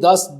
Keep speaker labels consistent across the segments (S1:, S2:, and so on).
S1: 10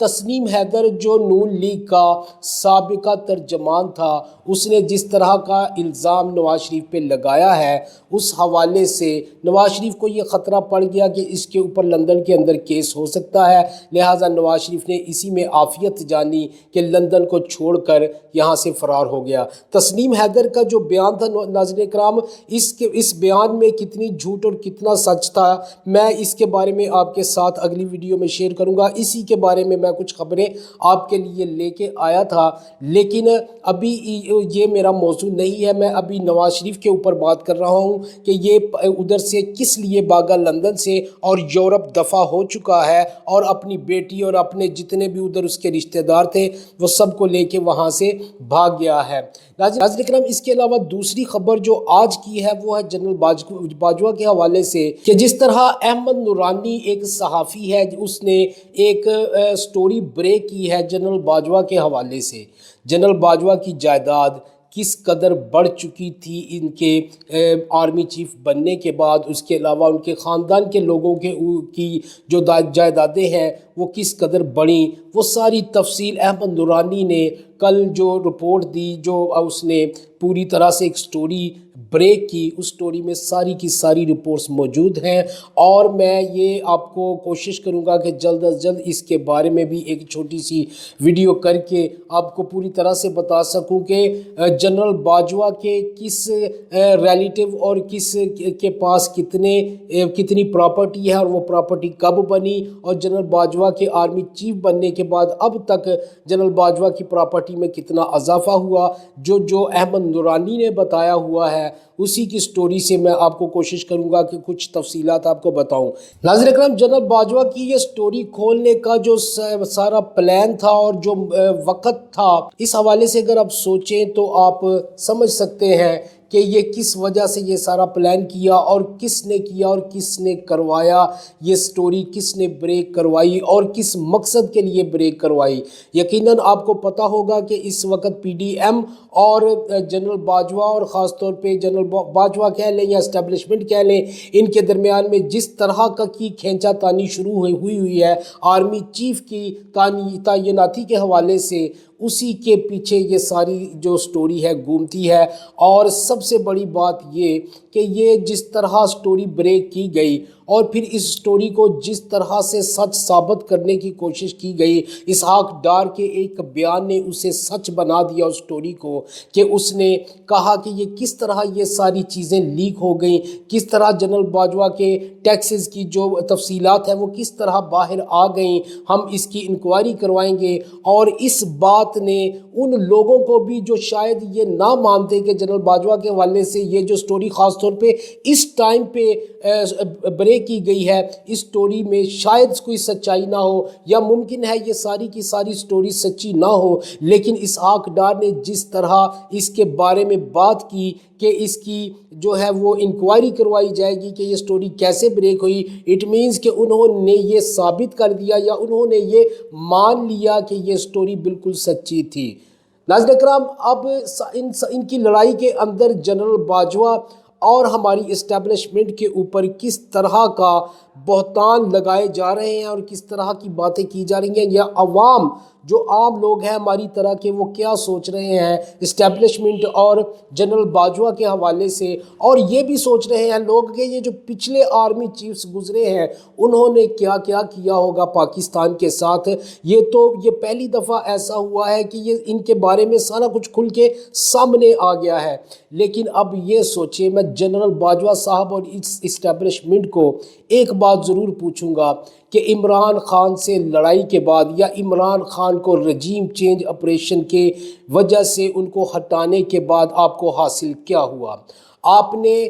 S1: تسنیم حیدر جو نون لیگ کا سابقہ ترجمان تھا، اس نے جس طرح کا الزام نواز شریف پہ لگایا ہے، اس حوالے سے نواز شریف کو یہ خطرہ پڑ گیا کہ اس کے اوپر لندن کے اندر کیس ہو سکتا ہے، لہٰذا نواز شریف نے اسی میں عافیت جانی کہ لندن کو چھوڑ کر یہاں سے فرار ہو گیا۔ تسنیم حیدر کا جو بیان تھا ناظرین کرام، اس بیان میں کتنی جھوٹ اور کتنا سچ تھا، میں اس کے بارے میں آپ کے ساتھ اگلی ویڈیو میں شیئر کروں گا۔ اسی کے بارے میں کچھ خبریں آپ کے لیے لے کے آیا تھا، لیکن ابھی یہ میرا موضوع نہیں ہے۔ میں ابھی نواز شریف کے اوپر بات کر رہا ہوں کہ یہ ادھر سے کس لیے بھاگا لندن سے اور یورپ دفع ہو چکا ہے، اور اپنی بیٹی اور اپنے جتنے بھی ادھر اس کے رشتہ دار تھے وہ سب کو لے کے وہاں سے بھاگ گیا ہے۔ ناظرین کرام، اس کے علاوہ دوسری خبر جو آج کی ہے وہ ہے جنرل باجوہ کے حوالے سے، کہ جس طرح احمد نورانی ایک صحافی ہے، اس نے ایک سٹوری بریک کی ہے جنرل باجوہ کے حوالے سے۔ جنرل باجوہ کی جائیداد کس قدر بڑھ چکی تھی ان کے آرمی چیف بننے کے بعد، اس کے علاوہ ان کے خاندان کے لوگوں کی جو جائیدادیں ہیں وہ کس قدر بڑھیں، وہ ساری تفصیل احمد نورانی نے کل جو رپورٹ دی، جو اس نے پوری طرح سے ایک سٹوری بریک کی، اس سٹوری میں ساری کی ساری رپورٹس موجود ہیں، اور میں یہ آپ کو کوشش کروں گا کہ جلد از جلد اس کے بارے میں بھی ایک چھوٹی سی ویڈیو کر کے آپ کو پوری طرح سے بتا سکوں کہ جنرل باجوہ کے کس ریلیٹیو اور کس کے پاس کتنی پراپرٹی ہے، اور وہ پراپرٹی کب بنی، اور جنرل باجوہ کے آرمی چیف بننے کے بعد اب تک جنرل باجوہ کی پراپرٹی میں کتنا اضافہ ہوا، جو احمد نورانی نے بتایا ہوا ہے، اسی کی سٹوری سے میں آپ کو کوشش کروں گا کہ کچھ تفصیلات آپ کو بتاؤں۔ ناظرین اکرام، جنرل باجوہ کی یہ سٹوری کھولنے کا جو سارا پلان تھا اور جو وقت تھا، اس حوالے سے اگر آپ سوچیں تو آپ سمجھ سکتے ہیں کہ یہ کس وجہ سے یہ سارا پلان کیا، اور کس نے کیا اور کس نے کروایا، یہ سٹوری کس نے بریک کروائی اور کس مقصد کے لیے بریک کروائی۔ یقیناً آپ کو پتہ ہوگا کہ اس وقت پی ڈی ایم اور جنرل باجوہ، اور خاص طور پہ جنرل باجوہ کہہ لیں یا اسٹیبلشمنٹ کہہ لیں، ان کے درمیان میں جس طرح کی کھینچا تانی شروع ہوئی ہے آرمی چیف کی تعیناتی کے حوالے سے، اسی کے پیچھے یہ ساری جو سٹوری ہے گھومتی ہے۔ اور سب سے بڑی بات یہ کہ یہ جس طرح سٹوری بریک کی گئی، اور پھر اس سٹوری کو جس طرح سے سچ ثابت کرنے کی کوشش کی گئی، اسحاق ڈار کے ایک بیان نے اسے سچ بنا دیا اس سٹوری کو، کہ اس نے کہا کہ یہ کس طرح یہ ساری چیزیں لیک ہو گئیں، کس طرح جنرل باجوہ کے ٹیکسز کی جو تفصیلات ہیں وہ کس طرح باہر آ گئیں، ہم اس کی انکوائری کروائیں گے۔ اور اس بات نے ان لوگوں کو بھی جو شاید یہ نہ مانتے کہ جنرل باجوہ کے حوالے سے یہ جو سٹوری خاص طور پہ اس ٹائم پہ بریک کی گئی ہے، اس سٹوری میں شاید کوئی سچائی نہ ہو، یا ممکن ہے یہ ساری کی ساری سٹوری سچی نہ ہو، لیکن اسحاق ڈار نے جس طرح اس کے بارے میں بات کی کہ اس کی جو ہے وہ انکوائری کروائی جائے گی کہ یہ سٹوری کیسے بریک ہوئی، اٹ مینز کہ انہوں نے یہ ثابت کر دیا یا انہوں نے یہ مان لیا کہ یہ سٹوری بالکل سچی تھی۔ ناظرین کرام، اب ان کی لڑائی کے اندر جنرل باجوہ اور ہماری اسٹیبلشمنٹ کے اوپر کس طرح کا بہتان لگائے جا رہے ہیں اور کس طرح کی باتیں کی جا رہی ہیں، یا عوام جو عام لوگ ہیں ہماری طرح کے، وہ کیا سوچ رہے ہیں اسٹیبلشمنٹ اور جنرل باجوہ کے حوالے سے، اور یہ بھی سوچ رہے ہیں لوگ کہ یہ جو پچھلے آرمی چیفز گزرے ہیں انہوں نے کیا کیا کیا ہوگا پاکستان کے ساتھ۔ یہ پہلی دفعہ ایسا ہوا ہے کہ یہ ان کے بارے میں سارا کچھ کھل کے سامنے آ گیا ہے۔ لیکن اب یہ سوچیں، میں جنرل باجوہ صاحب اور اس اسٹیبلشمنٹ کو ایک بات ضرور پوچھوں گا کہ عمران خان سے لڑائی کے بعد، یا عمران خان کو رجیم چینج آپریشن کے وجہ سے ان کو ہٹانے کے بعد آپ کو حاصل کیا ہوا؟ آپ نے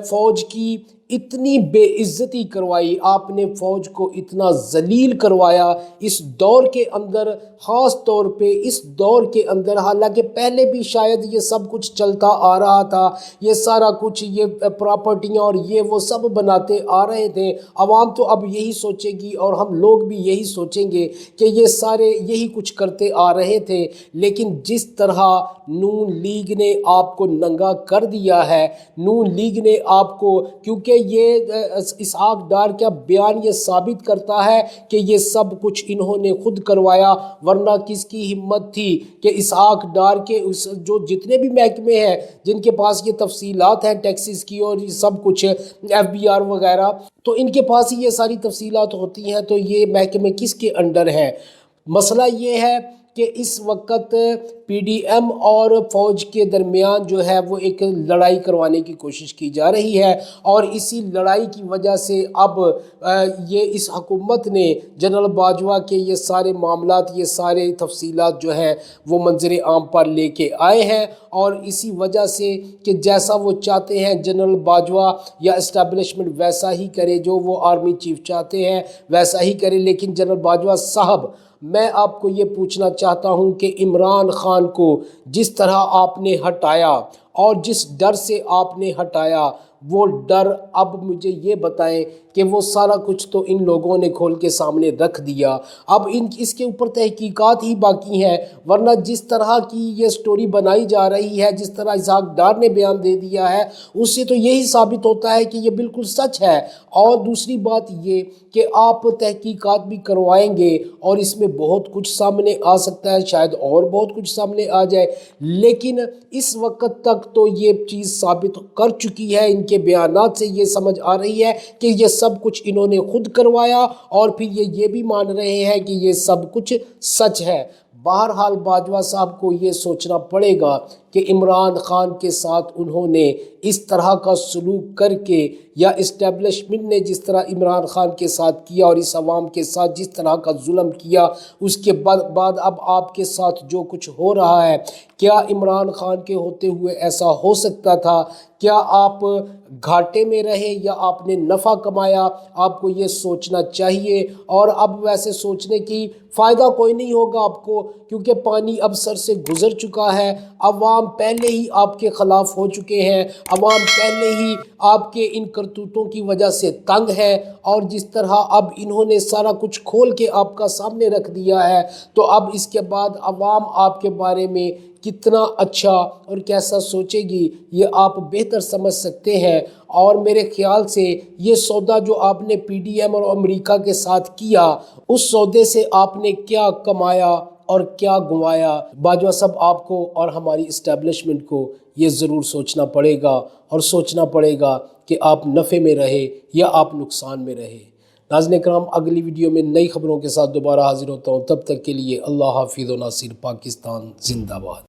S1: فوج کی اتنی بے عزتی کروائی، آپ نے فوج کو اتنا ذلیل کروایا اس دور کے اندر، خاص طور پہ اس دور کے اندر، حالانکہ پہلے بھی شاید یہ سب کچھ چلتا آ رہا تھا، یہ سارا کچھ، یہ پراپرٹیاں اور یہ وہ سب بناتے آ رہے تھے۔ عوام تو اب یہی سوچے گی اور ہم لوگ بھی یہی سوچیں گے کہ یہ سارے یہی کچھ کرتے آ رہے تھے، لیکن جس طرح نون لیگ نے آپ کو ننگا کر دیا ہے، نون لیگ نے آپ کو، کیونکہ یہ اسحاق ڈار کا بیان یہ ثابت کرتا ہے کہ یہ سب کچھ انہوں نے خود کروایا، ورنہ کس کی ہمت تھی کہ اسحاق ڈار کے جو جتنے بھی محکمے ہیں جن کے پاس یہ تفصیلات ہیں ٹیکسز کی اور یہ سب کچھ ایف بی آر وغیرہ، تو ان کے پاس ہی یہ ساری تفصیلات ہوتی ہیں، تو یہ محکمے کس کے انڈر ہیں؟ مسئلہ یہ ہے کہ اس وقت پی ڈی ایم اور فوج کے درمیان جو ہے وہ ایک لڑائی کروانے کی کوشش کی جا رہی ہے، اور اسی لڑائی کی وجہ سے اب یہ اس حکومت نے جنرل باجوہ کے یہ سارے معاملات، یہ سارے تفصیلات جو ہیں وہ منظر عام پر لے کے آئے ہیں، اور اسی وجہ سے کہ جیسا وہ چاہتے ہیں جنرل باجوہ یا اسٹیبلشمنٹ ویسا ہی کرے، جو وہ آرمی چیف چاہتے ہیں ویسا ہی کرے۔ لیکن جنرل باجوہ صاحب، میں آپ کو یہ پوچھنا چاہتا ہوں کہ عمران خان کو جس طرح آپ نے ہٹایا اور جس ڈر سے آپ نے ہٹایا، وہ ڈر اب مجھے یہ بتائیں کہ وہ سارا کچھ تو ان لوگوں نے کھول کے سامنے رکھ دیا، اب اس کے اوپر تحقیقات ہی باقی ہیں، ورنہ جس طرح کی یہ سٹوری بنائی جا رہی ہے، جس طرح اسحاق ڈار نے بیان دے دیا ہے، اس سے تو یہی ثابت ہوتا ہے کہ یہ بالکل سچ ہے۔ اور دوسری بات یہ کہ آپ تحقیقات بھی کروائیں گے اور اس میں بہت کچھ سامنے آ سکتا ہے، شاید اور بہت کچھ سامنے آ جائے، لیکن اس وقت تک تو یہ چیز ثابت کر چکی ہے، ان کے بیانات سے یہ سمجھ آ رہی ہے کہ یہ سب کچھ انہوں نے خود کروایا، اور پھر یہ بھی مان رہے ہیں کہ یہ سب کچھ سچ ہے۔ بہرحال باجوہ صاحب کو یہ سوچنا پڑے گا کہ عمران خان کے ساتھ انہوں نے اس طرح کا سلوک کر کے، یا اسٹیبلشمنٹ نے جس طرح عمران خان کے ساتھ کیا اور اس عوام کے ساتھ جس طرح کا ظلم کیا، اس کے بعد اب آپ کے ساتھ جو کچھ ہو رہا ہے، کیا عمران خان کے ہوتے ہوئے ایسا ہو سکتا تھا؟ کیا آپ گھاٹے میں رہے یا آپ نے نفع کمایا؟ آپ کو یہ سوچنا چاہیے، اور اب ویسے سوچنے کی فائدہ کوئی نہیں ہوگا آپ کو، کیونکہ پانی اب سر سے گزر چکا ہے، عوام پہلے ہی آپ کے خلاف ہو چکے ہیں، عوام پہلے ہی آپ کے ان کرتوتوں کی وجہ سے تنگ ہے، اور جس طرح اب انہوں نے سارا کچھ کھول کے آپ کا سامنے رکھ دیا ہے، تو اب اس کے بعد عوام آپ کے بارے میں کتنا اچھا اور کیسا سوچے گی یہ آپ بہتر سمجھ سکتے ہیں۔ اور میرے خیال سے یہ سودا جو آپ نے پی ڈی ایم اور امریکہ کے ساتھ کیا، اس سودے سے آپ نے کیا کمایا اور کیا گنوایا؟ باجوہ صاحب، آپ کو اور ہماری اسٹیبلشمنٹ کو یہ ضرور سوچنا پڑے گا، اور سوچنا پڑے گا کہ آپ نفع میں رہے یا آپ نقصان میں رہے۔ ناظرین کرام، اگلی ویڈیو میں نئی خبروں کے ساتھ دوبارہ حاضر ہوتا ہوں، تب تک کے لیے اللہ حافظ و ناصر پاکستان زندہ باد۔